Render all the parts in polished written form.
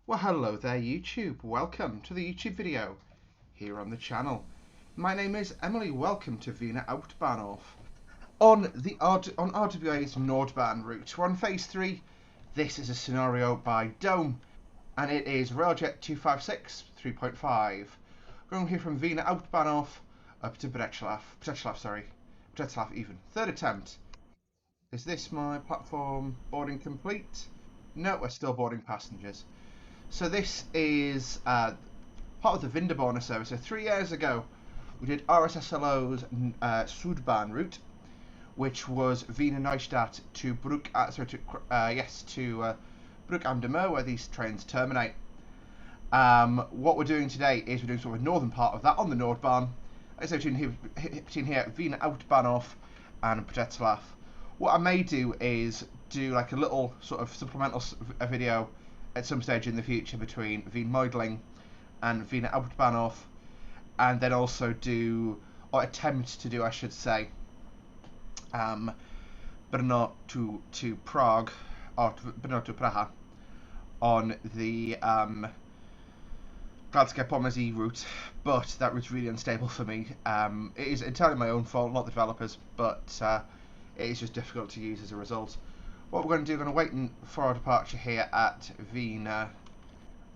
Well, hello there YouTube, welcome to the YouTube video here on the channel. My name is Emily, welcome to Wien Hauptbahnhof. On RWA's Nordbahn route, we're on phase 3. This is a scenario by Dome, and it is Railjet 256 3.5. Going here from Wien Hauptbahnhof up to Břeclav even. Third attempt. Is this my platform boarding complete? No, we're still boarding passengers. So this is part of the Winterborner service. So 3 years ago, we did RSSLO's Südbahn route, which was Wiener Neustadt to Bruck am Der Moor, where these trains terminate. What we're doing today is we're doing sort of a northern part of that on the Nordbahn. So between here, Wiener Hauptbahnhof and Břeclav. What I may do is do like a little sort of supplemental video at some stage in the future between Wien Meidling and Wiener Hauptbahnhof, and then also do, or attempt to do, I should say, Brno to Prague, or Brno to Praha, on the Gdańsk Pomezí route, but that route's really unstable for me. It is entirely my own fault, not the developers, but it is just difficult to use as a result. What we're going to do, we're going to wait for our departure here at Wien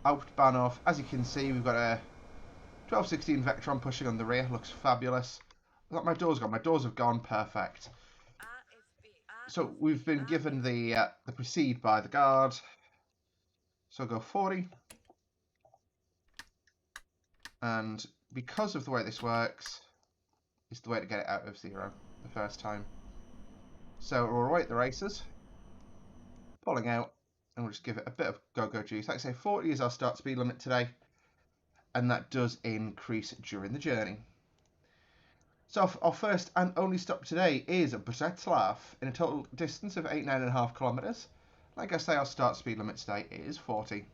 Hauptbahnhof. As you can see, we've got a 1216 Vectron pushing on the rear. Looks fabulous. Look, my doors gone. My doors have gone. Perfect. So we've been given the proceed by the guard. So I'll go 40. And because of the way this works, is the way to get it out of 0 the first time. So we'll await the racers. Pulling out, and we'll just give it a bit of go-go juice. Like I say, 40 is our start speed limit today, and that does increase during the journey. So our first and only stop today is Břeclav, in a total distance of 9.5 kilometres. Like I say, our start speed limit today is 40.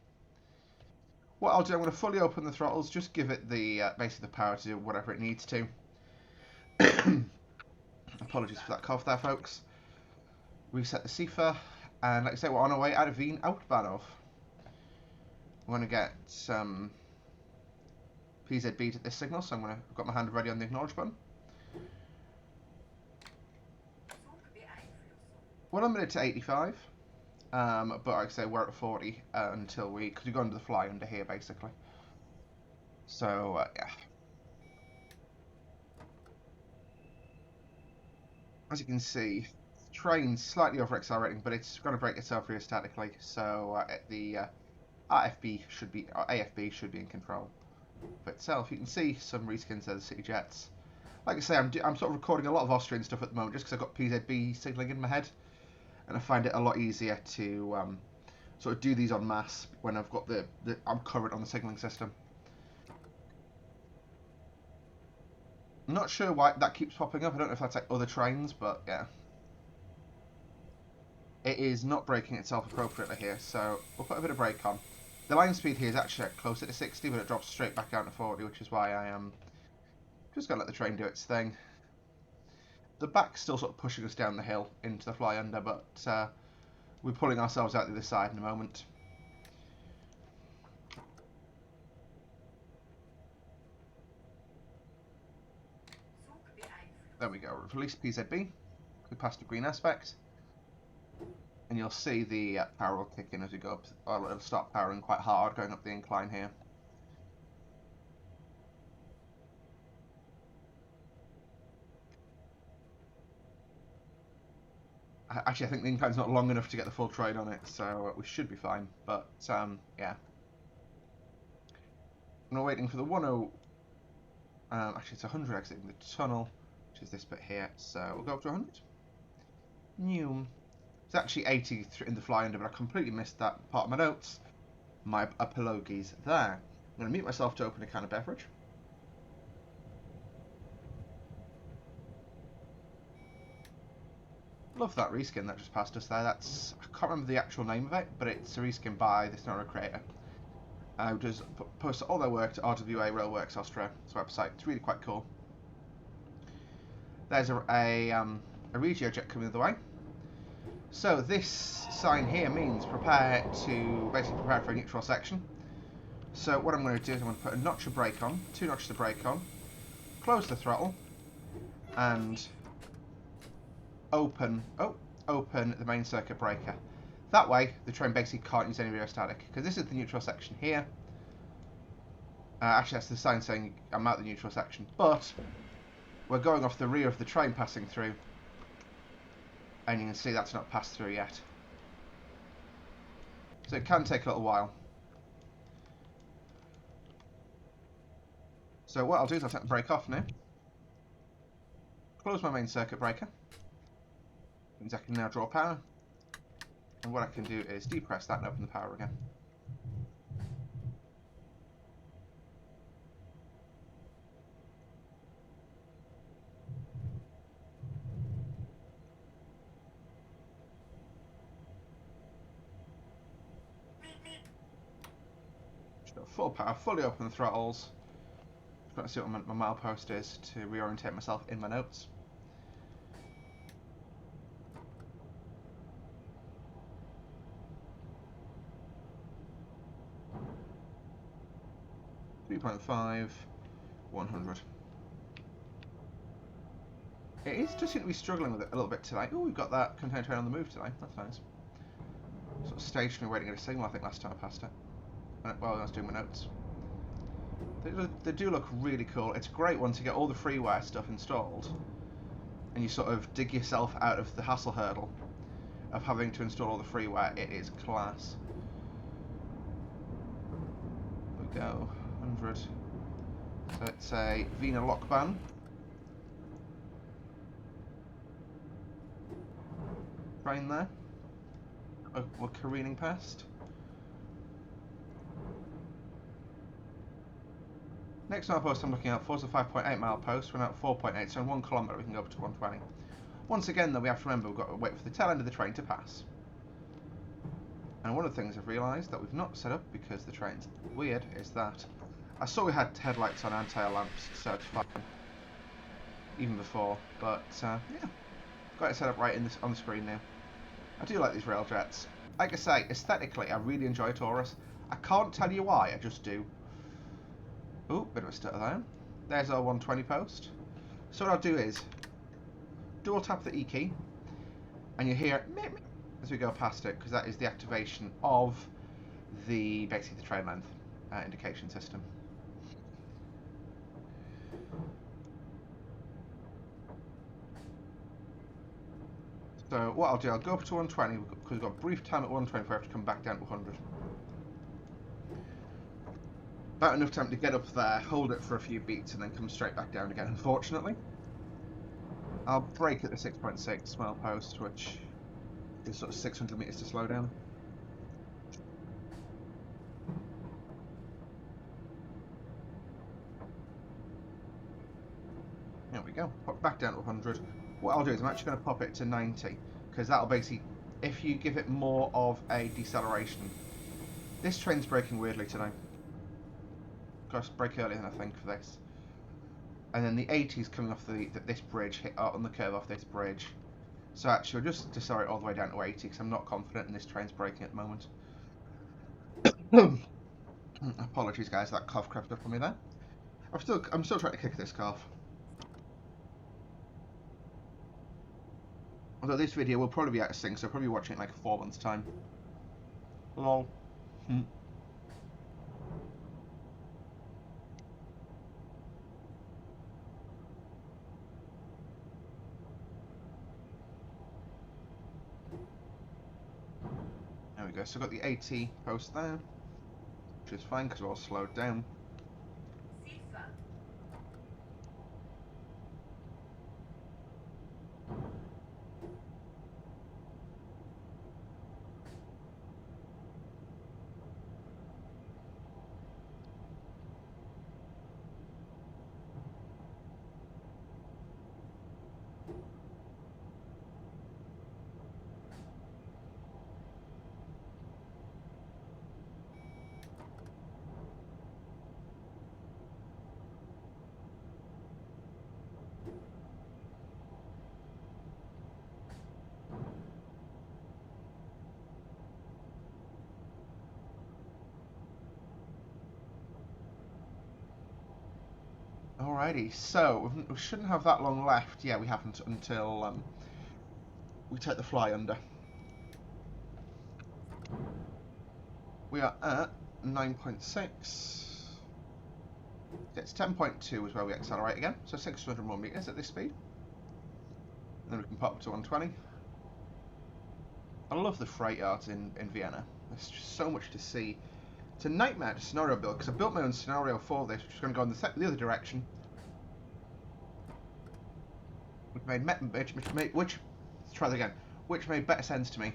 What I'll do, I'm going to fully open the throttles, just give it the basically the power to do whatever it needs to. Apologies for that cough there, folks. Reset the CIFA. And like I say, we're on our way out of Wien Hauptbahnhof. We're going to get some PZB at this signal, so I've got my hand ready on the acknowledge button. We're limited to 85, but like I say, we're at 40 until because we go under the fly under here, basically. So, yeah. As you can see, train's slightly over accelerating, but it's going to brake itself rheostatically, so the AFB should be in control of itself. You can see some reskins of the City Jets. Like I say, I'm sort of recording a lot of Austrian stuff at the moment just because I've got PZB signalling in my head, and I find it a lot easier to sort of do these en masse when I've got I'm current on the signalling system. I'm not sure why that keeps popping up. I don't know if that's like other trains, but yeah. It is not braking itself appropriately here, so we'll put a bit of brake on. The line speed here is actually closer to 60, but it drops straight back down to 40, which is why I am just going to let the train do its thing. The back's still sort of pushing us down the hill into the fly under, but we're pulling ourselves out the other side in a moment. There we go, release PZB. We passed the green aspect. And you'll see the power will kick in as we go up. Well, it'll start powering quite hard going up the incline here. Actually, I think the incline's not long enough to get the full train on it, so we should be fine. But, yeah. And we're waiting for the 10... actually, it's 100 exiting the tunnel, which is this bit here. So we'll go up to 100. New. It's actually 80 in the fly under, but I completely missed that part of my notes. My apologies there. I'm going to mute myself to open a can of beverage. Love that reskin that just passed us there. I can't remember the actual name of it, but it's a reskin by the scenario creator. Who does post all their work to RWA Railworks Austria, website. It's really quite cool. There's a Regio jet coming the other way. So this sign here means prepare for a neutral section. So what I'm going to do is I'm going to put a notch of brake on, 2 notches of brake on, close the throttle, and open the main circuit breaker. That way the train basically can't use any rheostatic, because this is the neutral section here. Actually that's the sign saying I'm out the neutral section, but we're going off the rear of the train passing through, and you can see that's not passed through yet. So it can take a little while. So what I'll do is I'll take the brake off now, close my main circuit breaker, means I can now draw power, and what I can do is depress that and open the power again. Full power, fully open the throttles. Just got to see what my milepost is to reorientate myself in my notes. .5, 100. It is just seem to be struggling with it a little bit today. Oh, we've got that container train on the move today. That's nice. Sort of stationary waiting at a signal, I think, last time I passed it. While I was doing my notes. They do look really cool. It's great once you get all the freeware stuff installed and you sort of dig yourself out of the hassle hurdle of having to install all the freeware. It is class. There we go. 100. So it's a Wien Nordbahn. Train there. We're careening past. Next milepost I'm looking out for is a 5.8 mile post. We're now at 4.8, so in 1 kilometre we can go up to 120. Once again, though, we have to remember we've got to wait for the tail end of the train to pass. And one of the things I've realised that we've not set up because the train's weird is that I saw we had headlights on and tail lamps, so it's fine. Even before, but yeah, got it set up right on the screen now. I do like these Railjets. Like I say, aesthetically, I really enjoy Taurus. I can't tell you why, I just do. Ooh, bit of a stutter there. There's our 120 post. So what I'll do is dual tap the E key, and you hear meep, meep as we go past it, because that is the activation of basically the train length indication system. So what I'll do, I'll go up to 120 because we've got a brief time at 120 before I have to come back down to 100. About enough time to get up there, hold it for a few beats, and then come straight back down again, unfortunately. I'll brake at the 6.6 mile post, which is sort of 600 metres to slow down. There we go, pop back down to 100. What I'll do is I'm actually going to pop it to 90, because that'll basically, if you give it more of a deceleration. This train's braking weirdly today. Got to brake earlier than I think for this. And then the 80's coming off this bridge, hit on the curve off this bridge. So actually, I'll just decelerate all the way down to 80 because I'm not confident in this train's braking at the moment. Apologies, guys, that cough crept up on me there. I'm still trying to kick this cough. Although this video will probably be out of sync, so I'll probably be watching it in like 4 months' time. Lol. There we go, so I've got the 80 post there, which is fine because we're all slowed down. Alrighty, so we shouldn't have that long left. Yeah, we haven't until we take the fly under. We are at 9.6. It's 10.2 is where we accelerate again, so 600 more meters at this speed. And then we can pop up to 120. I love the freight yards in Vienna. There's just so much to see. It's a nightmare to scenario build, because I built my own scenario for this, which is going to go in the other direction. Which made let's try that again. Which made better sense to me.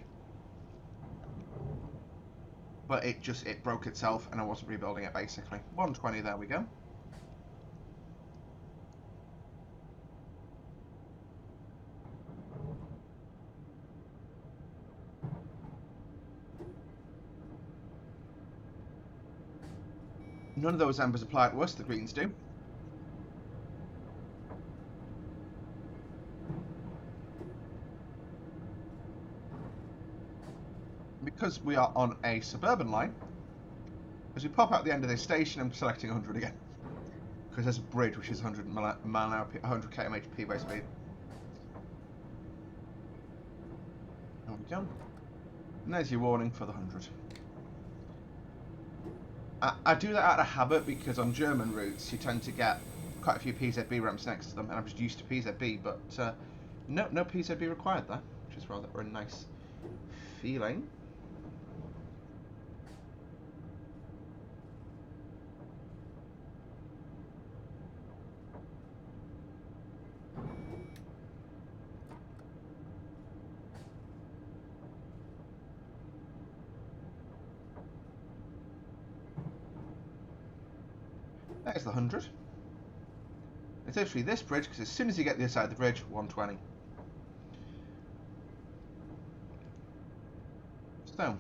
But it broke itself, and I wasn't rebuilding it, basically. 120, there we go. None of those embers apply to us, the greens do. Because we are on a suburban line, as we pop out the end of this station, I'm selecting 100 again. Because there's a bridge which is 100 mile an hour, 100 km p-way speed. There we go. And there's your warning for the 100. I do that out of habit because on German routes you tend to get quite a few PZB ramps next to them, and I'm just used to PZB, but no PZB required there, which is rather a nice feeling. There's the 100. It's actually this bridge, because as soon as you get the other side of the bridge, 120. So,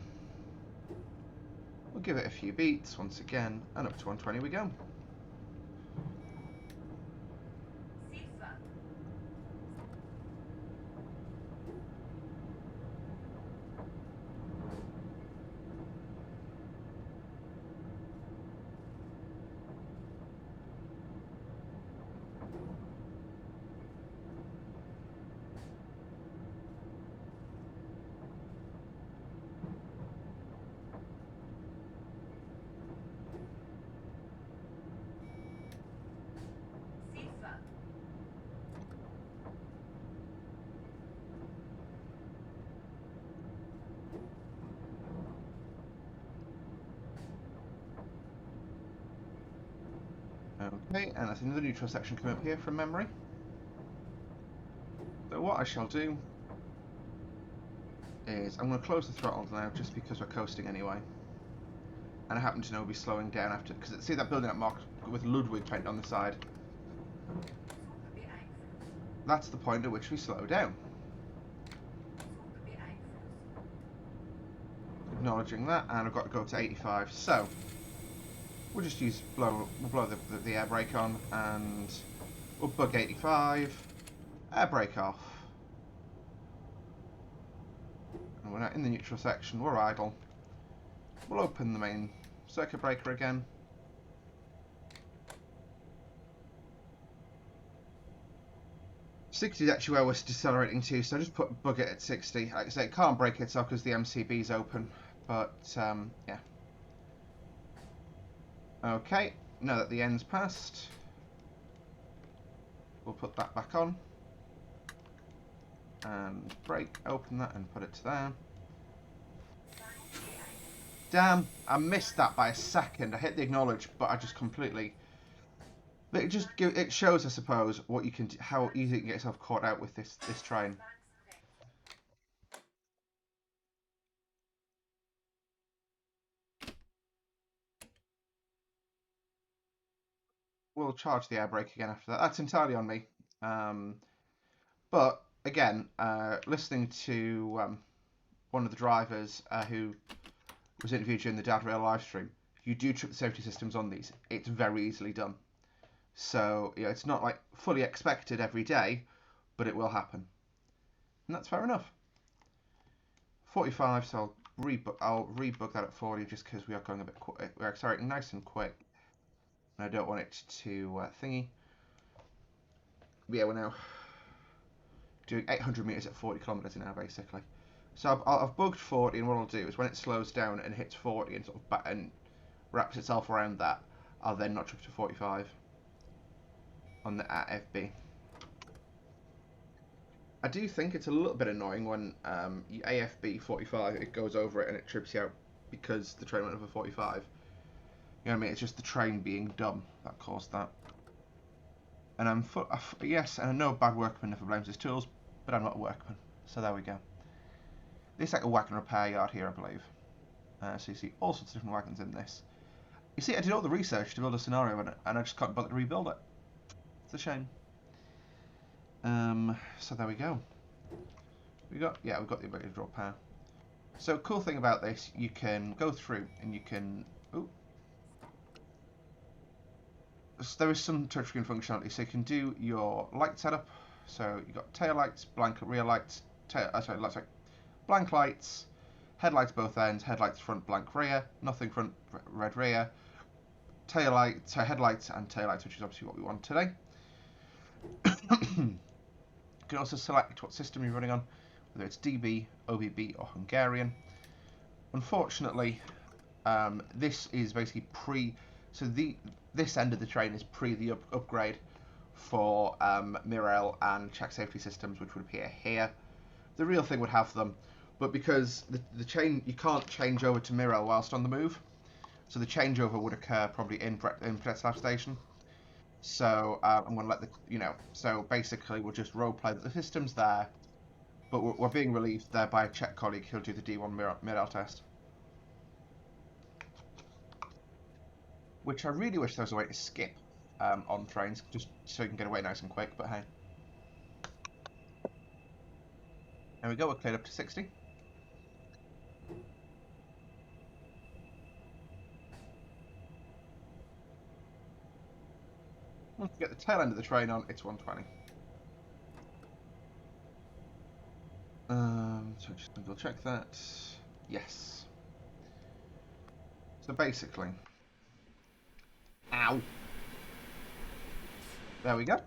we'll give it a few beats once again, and up to 120 we go. Okay, and that's another neutral section coming up here from memory. So what I shall do is I'm going to close the throttle now, just because we're coasting anyway. And I happen to know we'll be slowing down after, because see that building up marked with Ludwig paint on the side? That's the point at which we slow down. Acknowledging that, and I've got to go to 85. So we'll just we'll blow the air brake on, and we'll bug 85, air brake off. And we're now in the neutral section, we're idle. We'll open the main circuit breaker again. '60 is actually where we're decelerating to, so I just bug it at 60. Like I say, it can't brake itself because the MCB is open, but yeah. Okay, now that the end's passed, we'll put that back on. And brake, open that and put it to there. Damn, I missed that by a second. I hit the acknowledge, but I just completely... It shows, I suppose, what you can, how easy you can get yourself caught out with this train. We'll charge the air brake again after that. That's entirely on me. But again, listening to one of the drivers who was interviewed during the Dad Rail live stream, if you do trip the safety systems on these, it's very easily done. So yeah, it's not like fully expected every day, but it will happen, and that's fair enough. 45, so I'll rebug that at 40 just because we are going a bit quick. We're accelerating nice and quick, and I don't want it to thingy. yeah, we're now doing 800 meters at 40 kilometers an hour, basically. So I've bugged 40, and what I'll do is when it slows down and hits 40 and sort of and wraps itself around that, I'll then notch up to 45 on the AFB. I do think it's a little bit annoying when you AFB 45, it goes over it and it trips you out because the train went over 45. You know what I mean? It's just the train being dumb that caused that. And yes, and I know a bad workman never blames his tools, but I'm not a workman. So there we go. This is like a wagon repair yard here, I believe. So you see all sorts of different wagons in this. You see, I did all the research to build a scenario in it, and I just can't bother to rebuild it. It's a shame. So there we go. We've got the ability to draw power. So cool thing about this, you can go through and you can. Ooh. So there is some touchscreen functionality, so you can do your light setup. So you've got tail lights, blank rear lights, blank lights, headlights both ends, headlights front, blank rear, nothing front, red rear, tail lights, headlights and tail lights, which is obviously what we want today. You can also select what system you're running on, whether it's DB, OBB or Hungarian. Unfortunately, this is basically this end of the train is pre the upgrade for Mirel and Czech safety systems, which would appear here. The real thing would have them, but because the chain, you can't change over to Mirel whilst on the move, so the changeover would occur probably in Břeclav station. So I'm going to let so basically we'll just roleplay that the system's there, but we're being relieved there by a Czech colleague who'll do the D1 Mirel test. Which I really wish there was a way to skip on trains, just so you can get away nice and quick, but hey. There we go, we're cleared up to 60. Once we get the tail end of the train on, it's 120. So just double check that. Yes. So basically, ow. There we go.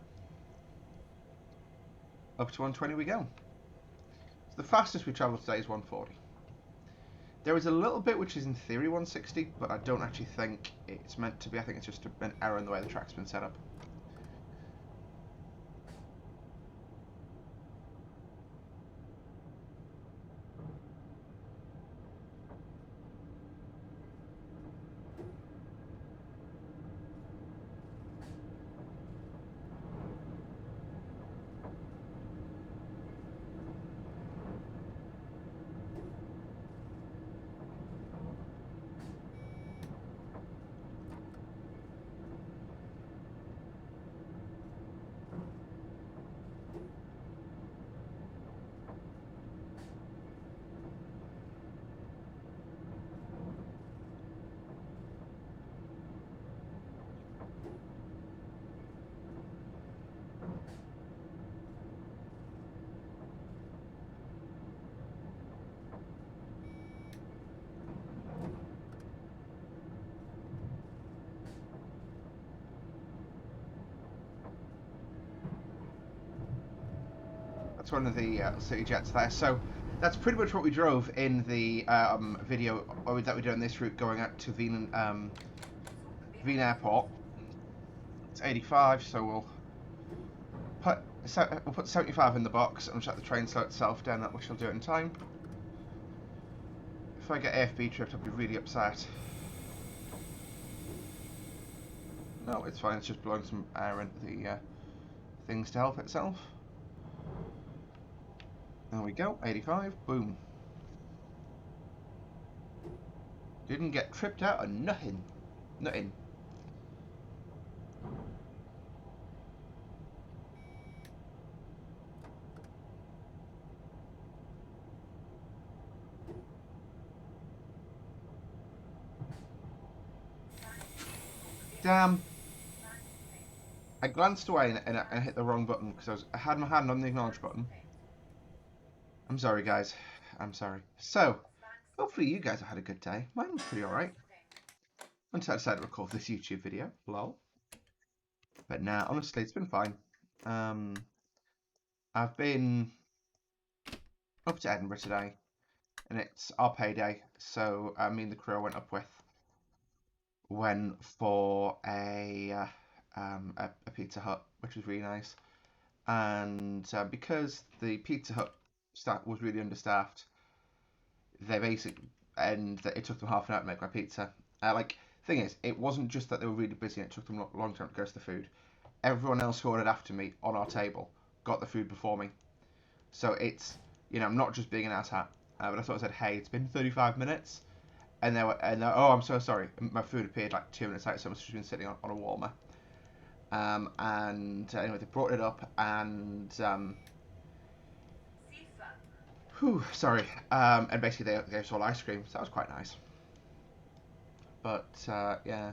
Up to 120 we go. So the fastest we travelled today is 140. There is a little bit which is in theory 160, but I don't actually think it's meant to be. I think it's just an error in the way the track's been set up. That's one of the city jets there. So that's pretty much what we drove in the video that we did on this route going out to Wien Airport. It's 85, so we'll put 75 in the box and shut the train slow itself down, which will do it in time. If I get AFB tripped, I'll be really upset. No, it's fine, it's just blowing some air into the things to help itself. There we go, 85, boom. Didn't get tripped out of nothing. Nothing. Damn. I glanced away and I hit the wrong button because I had my hand on the acknowledge button. I'm sorry, guys. I'm sorry. So, hopefully you guys have had a good day. Mine was pretty alright. Until I decided to record this YouTube video. Lol. But nah, honestly, it's been fine. I've been up to Edinburgh today, and it's our payday, so me and the crew I went up with went for a Pizza Hut, which was really nice. And because the Pizza Hut staff was really understaffed, they basically it took them half an hour to make my pizza. Thing is, it wasn't just that they were really busy and it took them a long time to go to the food. Everyone else who ordered after me on our table got the food before me. So it's, I'm not just being an asshat. But I sort of said, hey, it's been 35 minutes. Oh, I'm so sorry. My food appeared like 2 minutes late, so it must have just been sitting on a warmer. Anyway, they brought it up and, sorry. And basically they gave us all ice cream, so that was quite nice. But, yeah.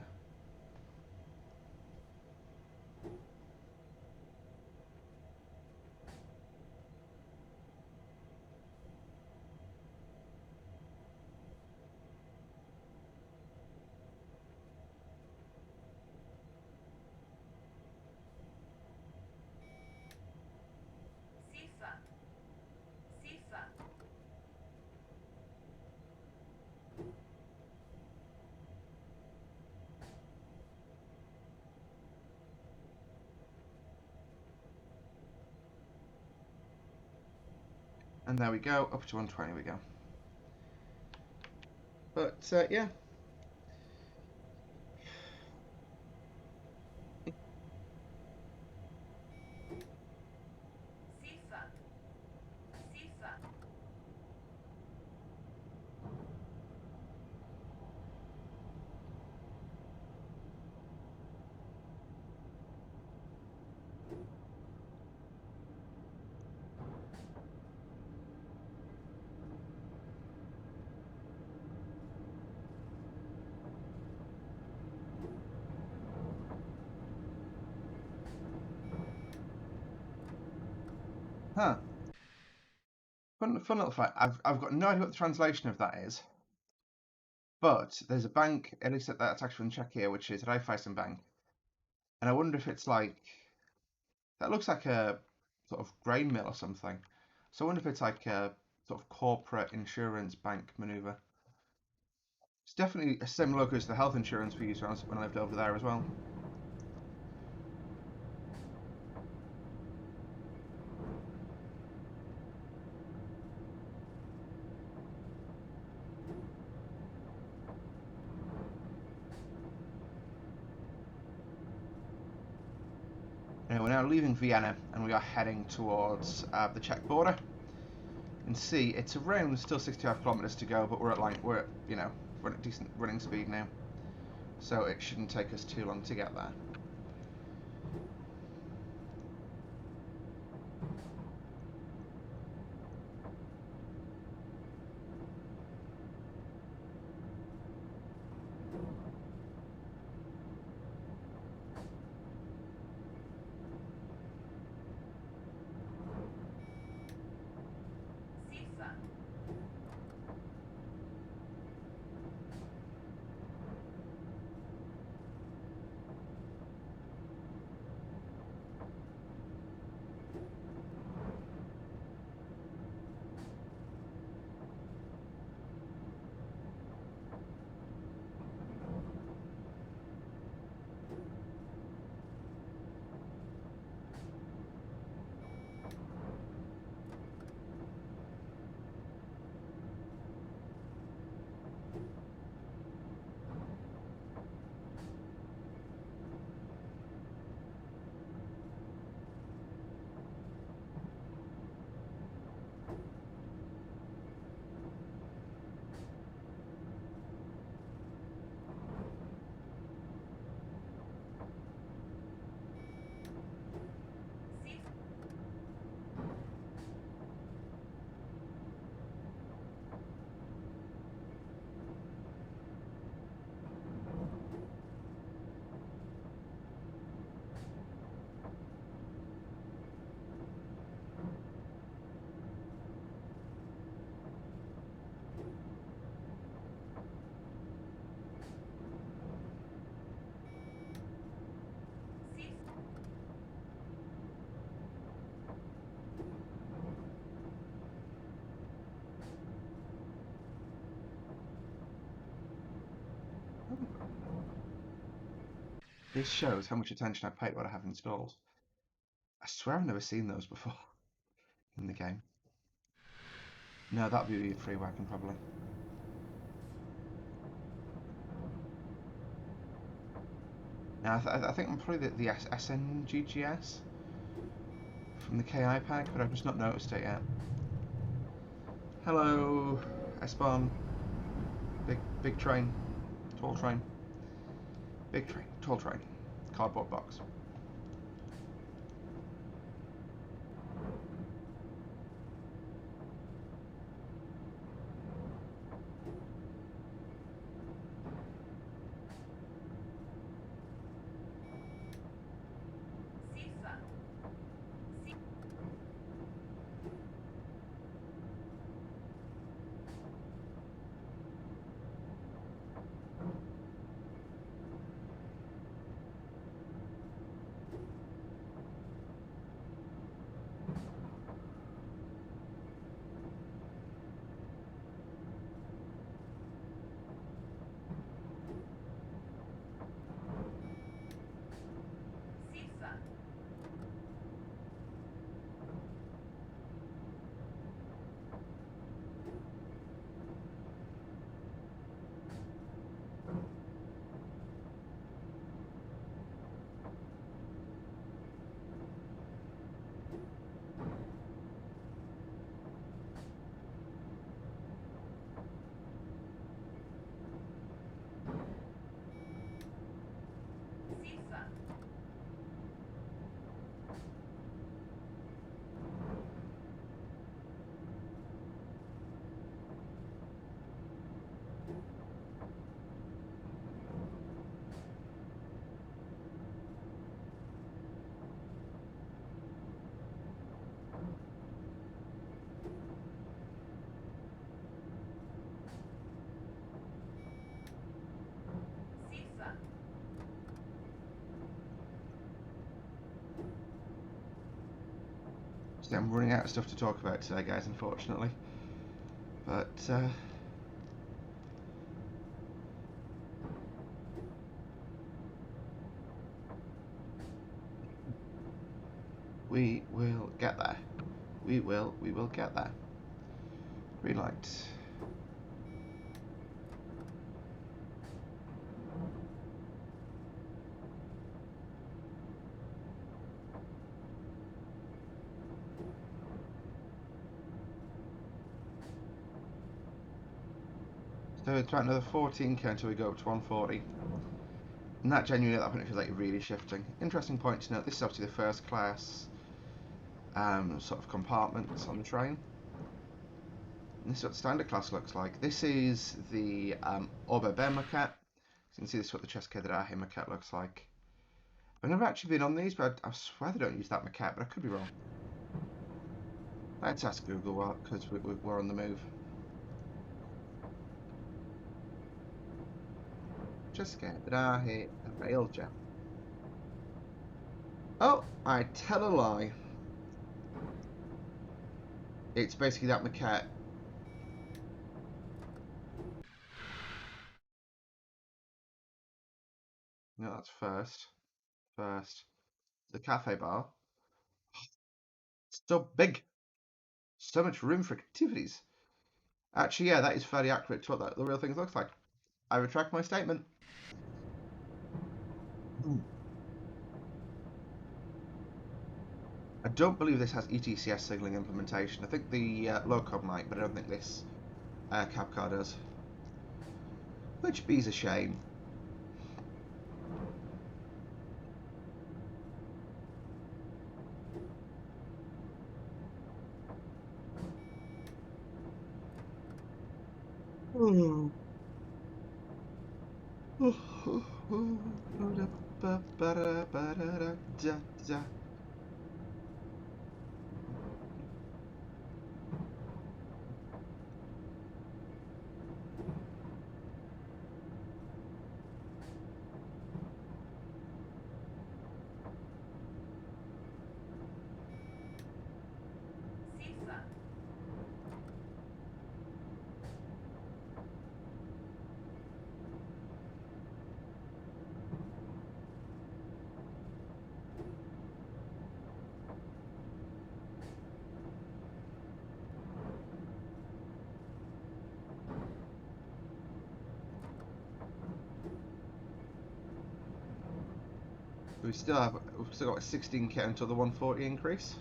And there we go, up to 120 we go. But, yeah. Huh. Fun little fact. I've got no idea what the translation of that is. But there's a bank, at least that's actually in Czechia, which is Raiffeisen Bank. And I wonder if it's like, that looks like a sort of grain mill or something. So I wonder if it's like a sort of corporate insurance bank maneuver. It's definitely a similar logo as the health insurance we used when I lived over there as well. We're now leaving Vienna and we are heading towards the Czech border. And see, it's around still 65 kilometers to go, but we're at decent running speed now, so it shouldn't take us too long to get there. This shows how much attention I pay to what I have installed. I swear I've never seen those before in the game. No, that'll be a free wagon probably. Now I think I'm probably the SNGGS from the KI pack, but I've just not noticed it yet. Hello, S-Bahn. Big train, tall train. Big train, tall train, cardboard box. See, I'm running out of stuff to talk about today, guys, unfortunately. But we will get there. We will get there. Green light. So it's about another 14k until we go up to 140. And that genuinely at that point feels like you're really shifting. Interesting point to note, this is obviously the first class sort of compartments on the train. And this is what the standard class looks like. This is the Oberbeer maquette. So you can see this is what the Czechia maquette looks like. I've never actually been on these, but I swear they don't use that maquette, but I could be wrong. Let's ask Google because we're on the move. Czechia Railjet. Oh, I tell a lie. It's basically that maquette. No, that's first. First. The cafe bar. So big. So much room for activities. Actually, yeah, that is fairly accurate to what the real thing looks like. I retract my statement. I don't believe this has ETCS signalling implementation. I think the low-code might, but I don't think this cab car does. Which be's a shame. We've still got a 16k until the 140 increase.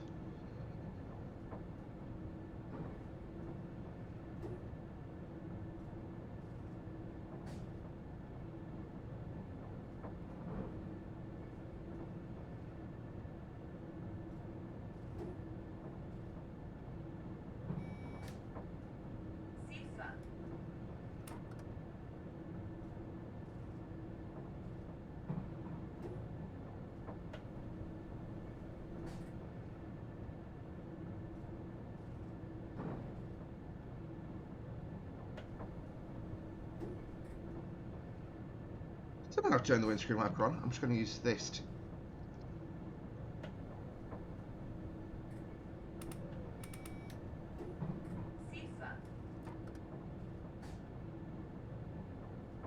So I'm going to turn the windscreen wiper on. I'm just going to use this to...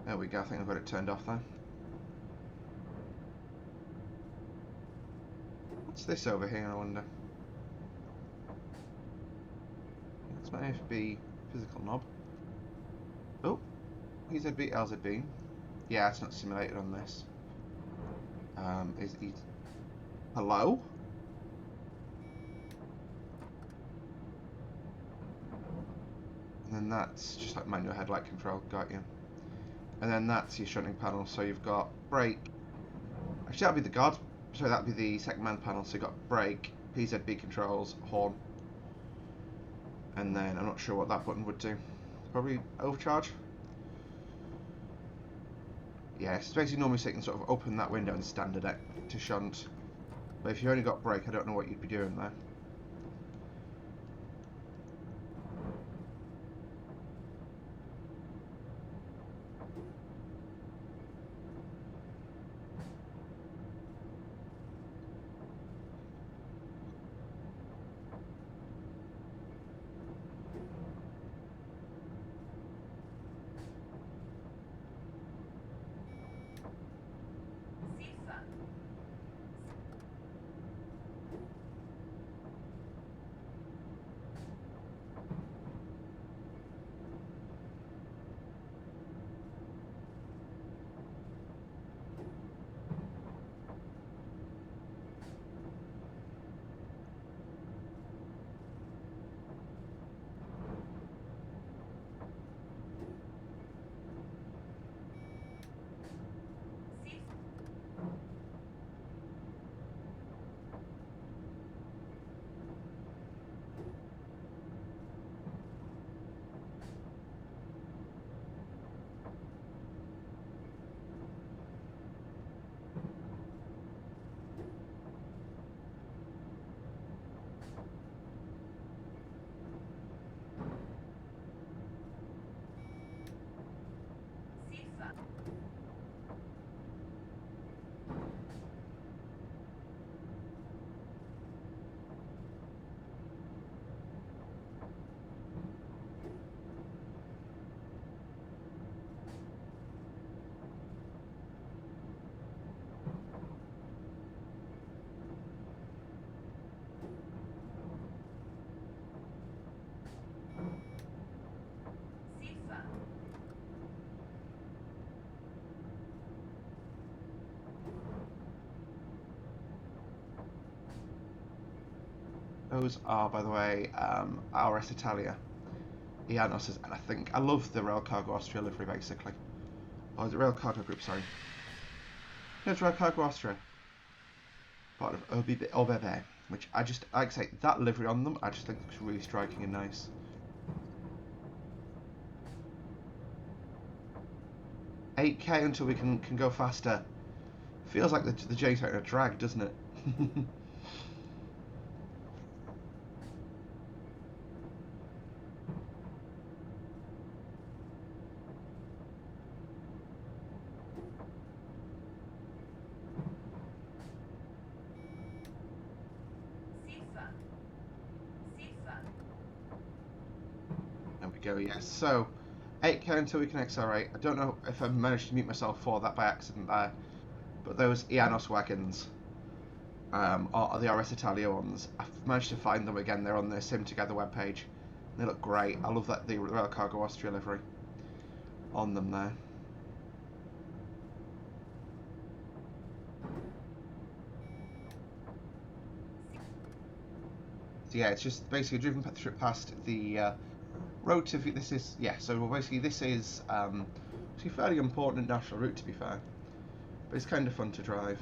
There we go, I think I've got it turned off then. What's this over here, I wonder? It's my FB physical knob. Oh, EZB, LZB. Yeah, it's not simulated on this. Is he... Hello? And then that's just like manual headlight control, got you. And then that's your shunting panel, so you've got brake. Actually, that'll be the guard. So that'll be the second man panel. So you've got brake, PZB controls, horn. And then I'm not sure what that button would do. Probably overcharge. Yeah, it's basically normally so you can sort of open that window and standard it to shunt. But if you only got brake, I don't know what you'd be doing there. Those are, by the way, RS Italia, Ianos's, and I love the Rail Cargo Austria livery, basically. Oh, the Rail Cargo Group, sorry. No, it's Rail Cargo Austria. Part of OBB, which I just, like I say, that livery on them, I just think looks really striking and nice. $8K until we can go faster. Feels like the J's are in a drag, doesn't it? Go, yes. So 8k until we can accelerate. I don't know if I managed to mute myself for that by accident there, but those Ianos wagons are the RS Italia ones. I've managed to find them again. They're on the Sim Together webpage. They look great. I love that the Rail Cargo Austria livery on them there. So yeah, it's just basically driven past the road to this is So basically this is actually a fairly important national route, to be fair, but it's kind of fun to drive.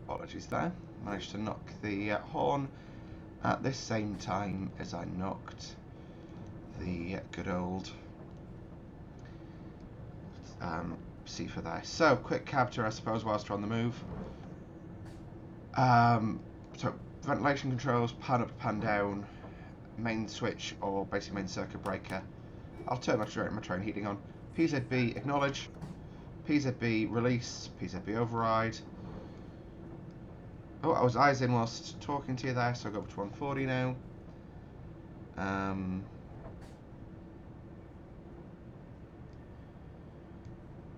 Apologies there. Managed to knock the horn at the same time as I knocked the good old CIFA there. So, quick capture, I suppose, whilst we're on the move. So, ventilation controls, pan up, pan down, main switch, or basically main circuit breaker. I'll turn my train heating on. PZB, acknowledge. PZB, release. PZB, override. Oh, I was eyes in whilst talking to you there, so I go up to 140 now.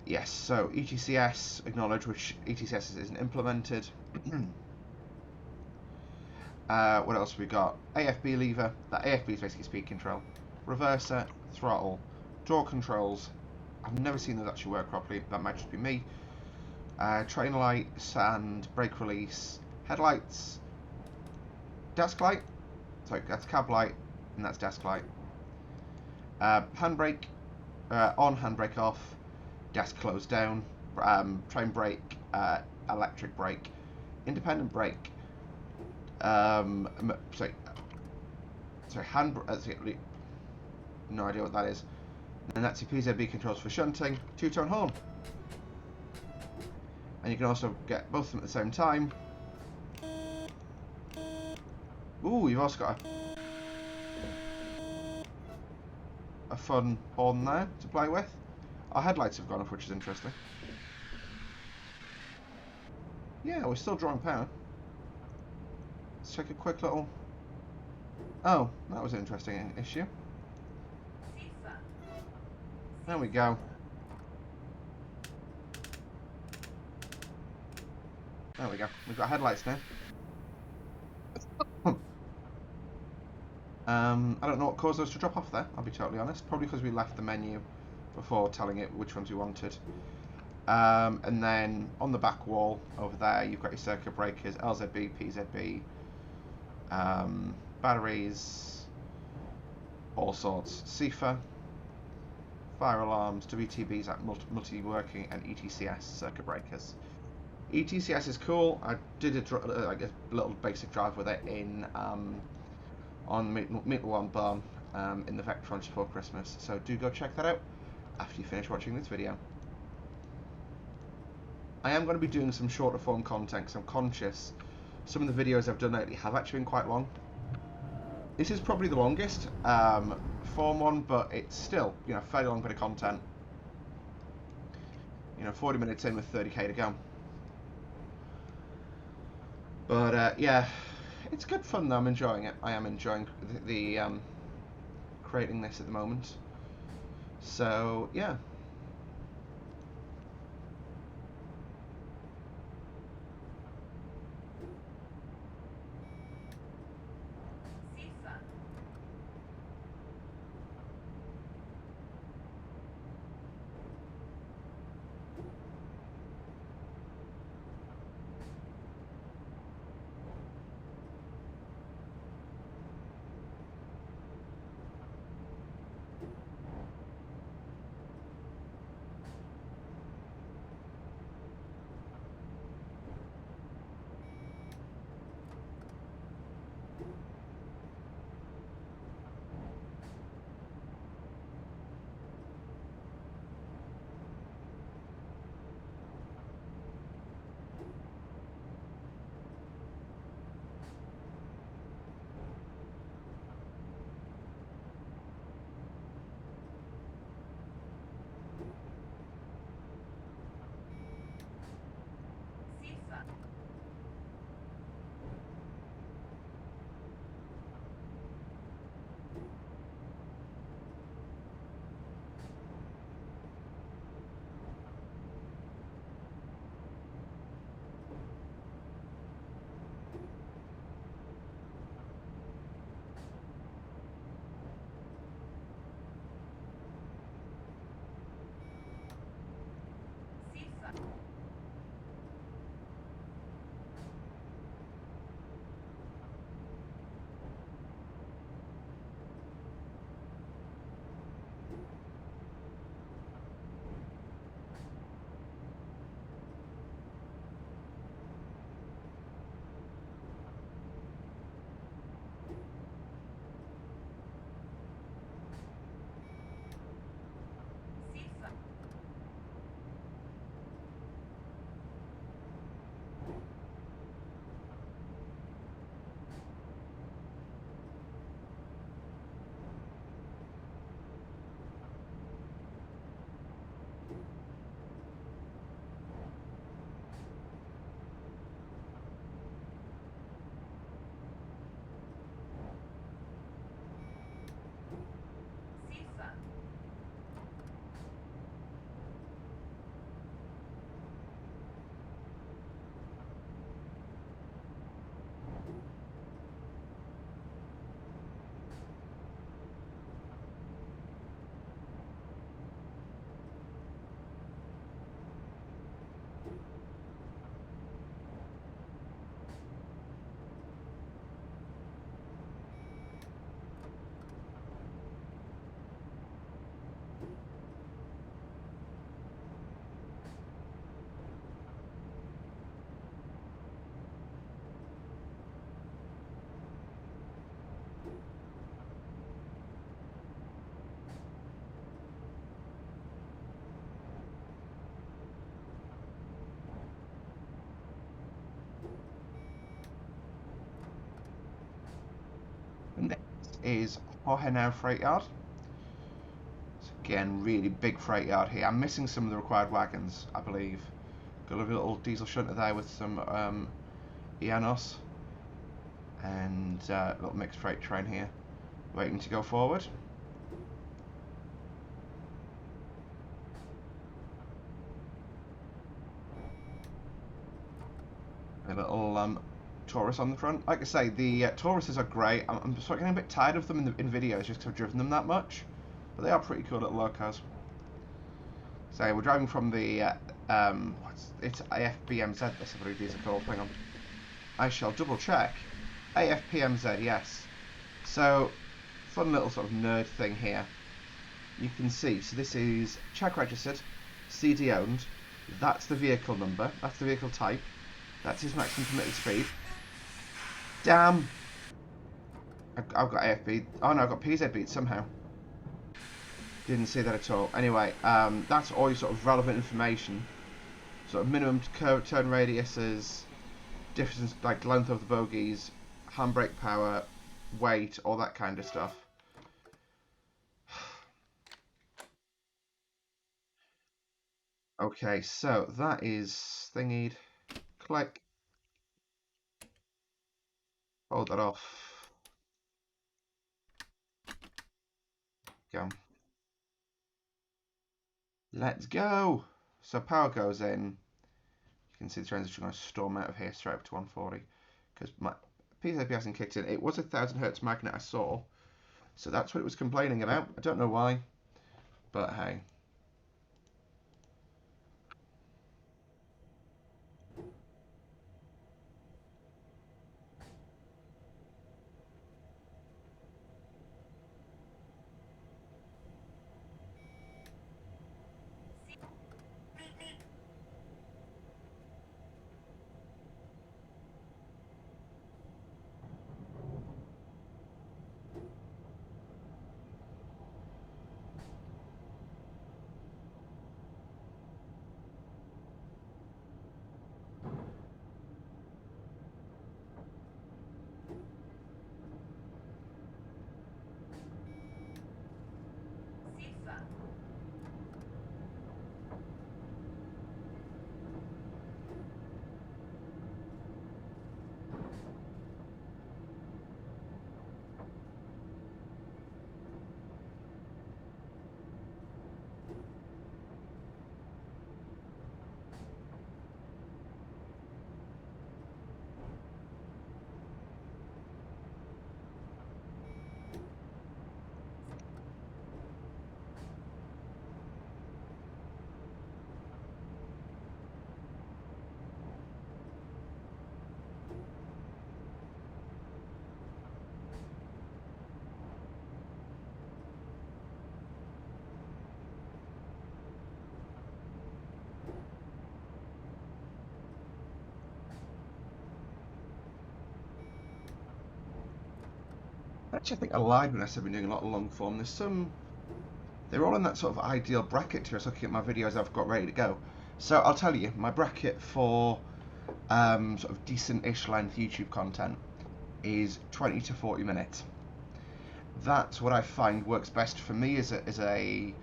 Yes, so ETCS, acknowledge, which ETCS isn't implemented. What else have we got? AFB lever, that AFB is basically speed control. Reverser, throttle, door controls. I've never seen those actually work properly, that might just be me. Train lights and brake release. Headlights, desk light, sorry, that's cab light, and that's desk light. Handbrake, on, handbrake off, desk closed down, train brake, electric brake, independent brake, sorry, no idea what that is. And that's your PZB controls for shunting, two-tone horn. And you can also get both of them at the same time. Ooh, you've also got a fun horn there to play with. Our headlights have gone off, which is interesting. Yeah, we're still drawing power. Let's take a quick little... Oh, that was an interesting issue. There we go. There we go. We've got headlights now. I don't know what caused us to drop off there, I'll be totally honest. Probably because we left the menu before telling it which ones we wanted. And then on the back wall over there, you've got your circuit breakers, LZB, PZB, batteries, all sorts. CIFA, fire alarms, WTBs at multi-working, and ETCS circuit breakers. ETCS is cool. I did a little basic drive with it in on Nordbahn in the Vectron just before Christmas. So do go check that out after you finish watching this video. I am going to be doing some shorter form content because I'm conscious some of the videos I've done lately have actually been quite long. This is probably the longest form one, but it's still, you know, fairly long bit of content. You know, 40 minutes in with 30k to go. But yeah, it's good fun though. I'm enjoying it. I am enjoying the creating this at the moment. So yeah. Next is Hohenau Freight Yard. So Again, really big freight yard here. I'm missing some of the required wagons, I believe. Got a little diesel shunter there with some Ianos. And a little mixed freight train here, waiting to go forward. A little Taurus on the front. Like I say, the Tauruses are great. I'm sort of getting a bit tired of them in videos just because I've driven them that much. But they are pretty cool little locos. So we're driving from the, it's AFPMZ, this I believe these are called. Hang on. I shall double check. AFPMZ, yes. So, fun little sort of nerd thing here. You can see, so this is Czech registered, CD owned. That's the vehicle number, that's the vehicle type. That's his maximum permitted speed. Damn! I've got AFB. Oh no, I've got PZ beat somehow. Didn't see that at all. Anyway, that's all your sort of relevant information. Sort of minimum turn radiuses, difference, like length of the bogies, handbrake power, weight, all that kind of stuff. Okay, so that is thingied. Click. Hold that off. Go. Let's go. So power goes in. You can see the transition going to storm out of here straight up to 140 because my PCB hasn't kicked in. It was a 1000 hertz magnet I saw, so that's what it was complaining about. I don't know why, but hey. Actually, I think I lied when I said we're doing a lot of long form. There's some... They're all in that sort of ideal bracket here. I was looking at my videos I've got ready to go. So I'll tell you, my bracket for sort of decent-ish length YouTube content is 20 to 40 minutes. That's what I find works best for me as a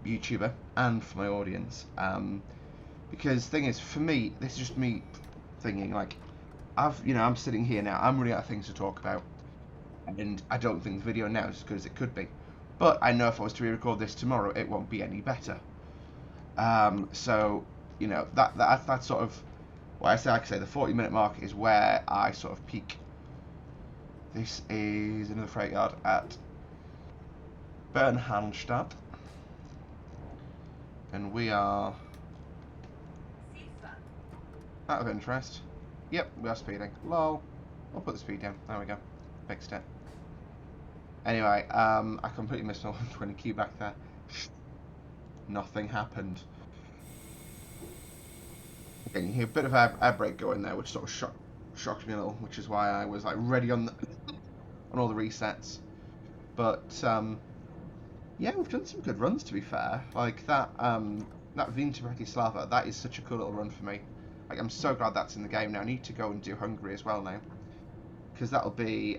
YouTuber and for my audience. Because the thing is, for me, this is just me thinking, like, I'm sitting here now, I'm running out of things to talk about. And I don't think the video now is as good as it could be. But I know if I was to re-record this tomorrow, it won't be any better. So, that's sort of what I say. Like I say, the 40-minute mark is where I sort of peak. This is another freight yard at Bernhalstadt. And we are out of interest. Yep, we are speeding. Lol. I'll put the speed down. There we go. Fixed it. Anyway, I completely missed my 120 key back there. Nothing happened. Okay, you hear a bit of air brake going there, which sort of shocked me a little, which is why I was like ready on all the resets. But yeah, we've done some good runs, to be fair. Like that Wien to Bratislava, that is such a cool little run for me. Like, I'm so glad that's in the game now. I need to go and do Hungary as well now, because that'll be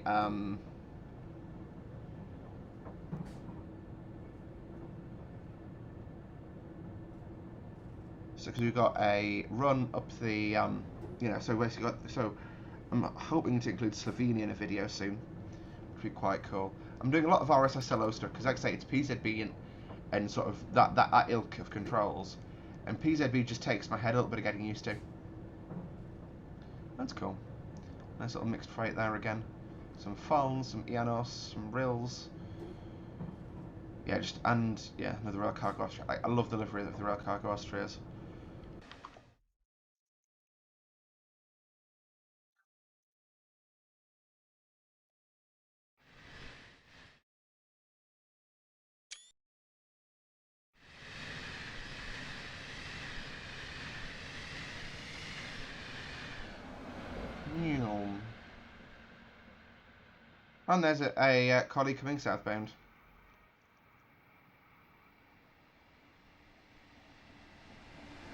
So because we've got a run up the, so basically so I'm hoping to include Slovenia in a video soon, which would be quite cool. I'm doing a lot of RSSLO stuff because, like I say, it's PZB and sort of that ilk of controls, and PZB just takes my head a little bit of getting used to. That's cool. Nice little mixed freight there again. Some Falns, some Ianos, some Rills. Yeah, another rail cargo Austria. I love the livery of the rail cargo Austrias. And there's a collie coming southbound.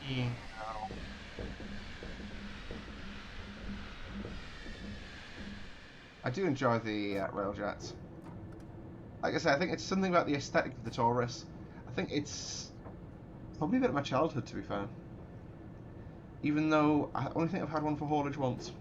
Yeah. I do enjoy the Railjets. Like I say, I think it's something about the aesthetic of the Taurus. I think it's probably a bit of my childhood, to be fair. Even though I only think I've had one for haulage once.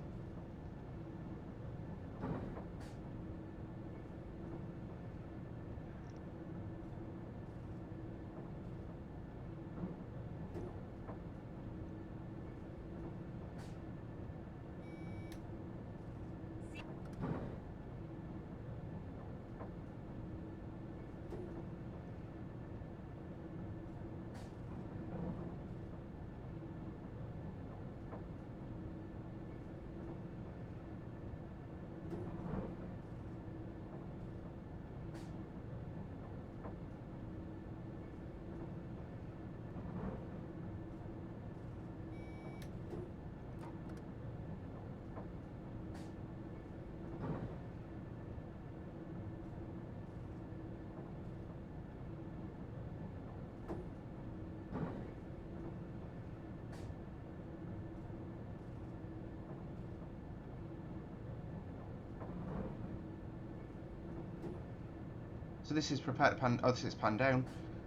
So this is prepared to pan. Oh, this is pan down.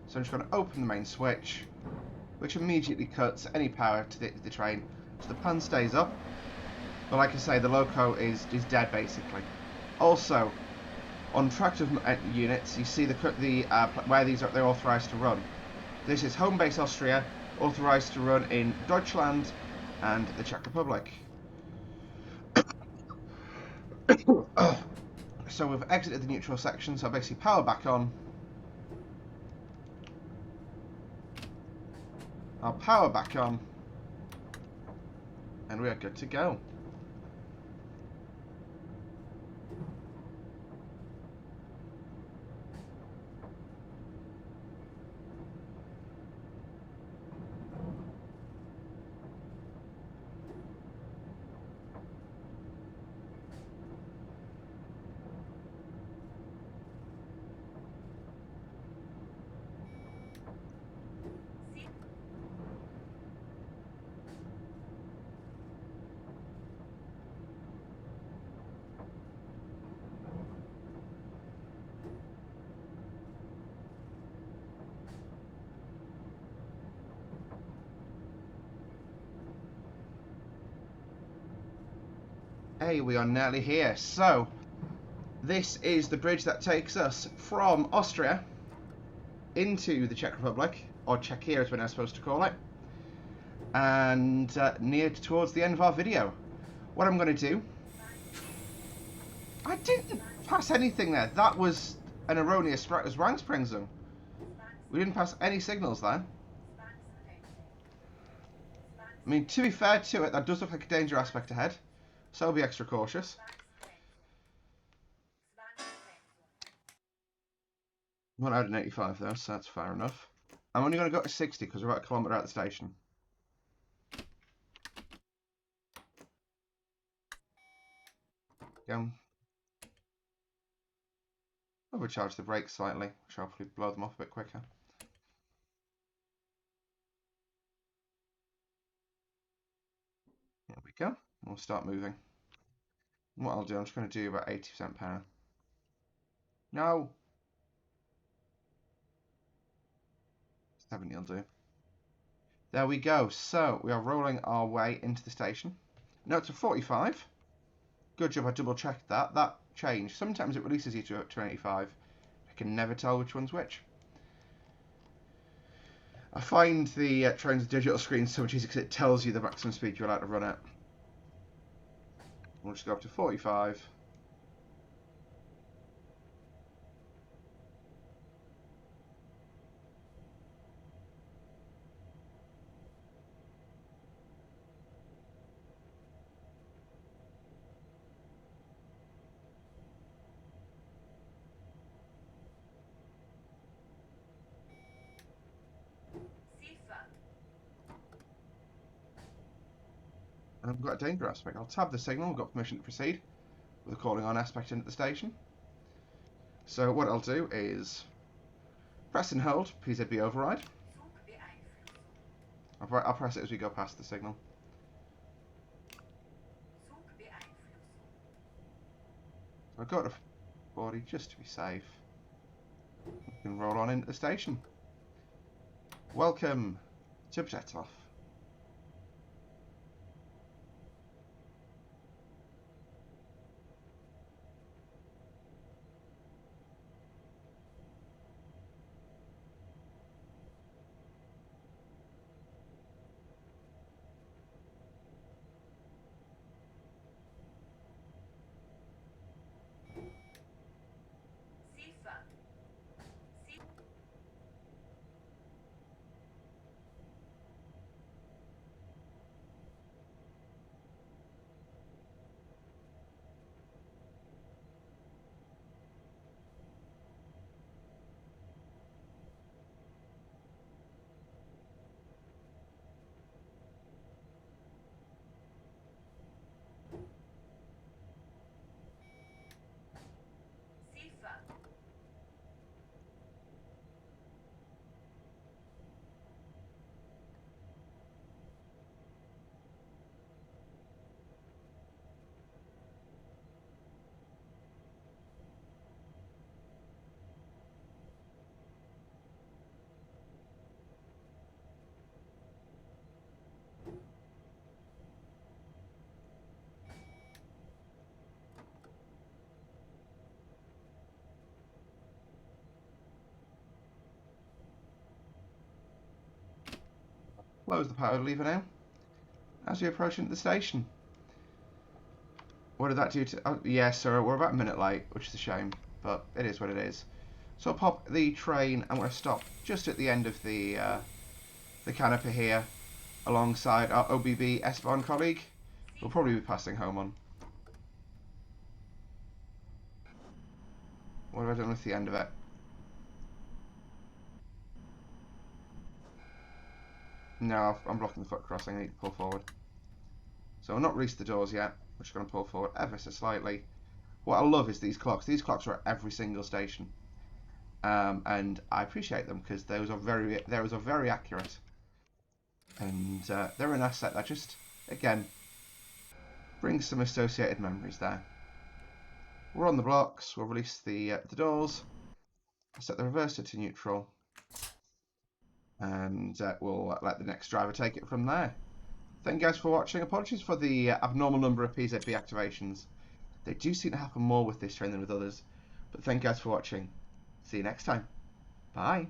So I'm just going to open the main switch, which immediately cuts any power to the train. So the pan stays up, but like I say, the loco is dead basically. Also, on tractive units, you see where they're authorised to run. This is home base Austria, authorised to run in Deutschland and the Czech Republic. So we've exited the neutral section, so basically power back on. I'll power back on, and we are good to go. Hey, we are nearly here. So, this is the bridge that takes us from Austria into the Czech Republic, or Czechia as we're now supposed to call it, and near towards the end of our video. What I'm going to do... I didn't pass anything there. That was an erroneous Rangspring zone. We didn't pass any signals there. I mean, to be fair to it, that does look like a danger aspect ahead, so I'll be extra cautious. Not out at 85 though, so that's fair enough. I'm only going to go to 60 because we're about a kilometre out of the station. Go. Overcharge the brakes slightly, which will hopefully blow them off a bit quicker. There we go. We'll start moving. What I'll do, I'm just going to do about 80% power. No! 70 will do. There we go. So we are rolling our way into the station. Now it's a 45. Good job, I double checked that. That changed. Sometimes it releases you to 85. I can never tell which one's which. I find the train's digital screen so much easier because it tells you the maximum speed you're allowed to run at. We'll just go up to 45. And I've got a danger aspect. I'll tab the signal. I've got permission to proceed with the calling on aspect into the station. So what I'll do is press and hold PZB override. I'll press it as we go past the signal. So I've got to 40 just to be safe. We can roll on into the station. Welcome to Břeclav. Close the power lever now as we approach into the station. What did that do to... Oh, yes, so we're about a minute late, which is a shame, but it is what it is. So I'll pop the train. I'm going to stop just at the end of the canopy here, alongside our OBB S-Bahn colleague. We'll probably be passing home on. What have I done with the end of it? No, I'm blocking the foot crossing. I need to pull forward. So I've not released the doors yet. We're just going to pull forward ever so slightly. What I love is these clocks. These clocks are at every single station, and I appreciate them because those are very accurate, and they're an asset that just again brings some associated memories there. We're on the blocks. We'll release the doors. I'll set the reverser to neutral. And we'll let the next driver take it from there. Thank you guys for watching. Apologies for the abnormal number of PZB activations. They do seem to happen more with this train than with others. But thank you guys for watching. See you next time. Bye.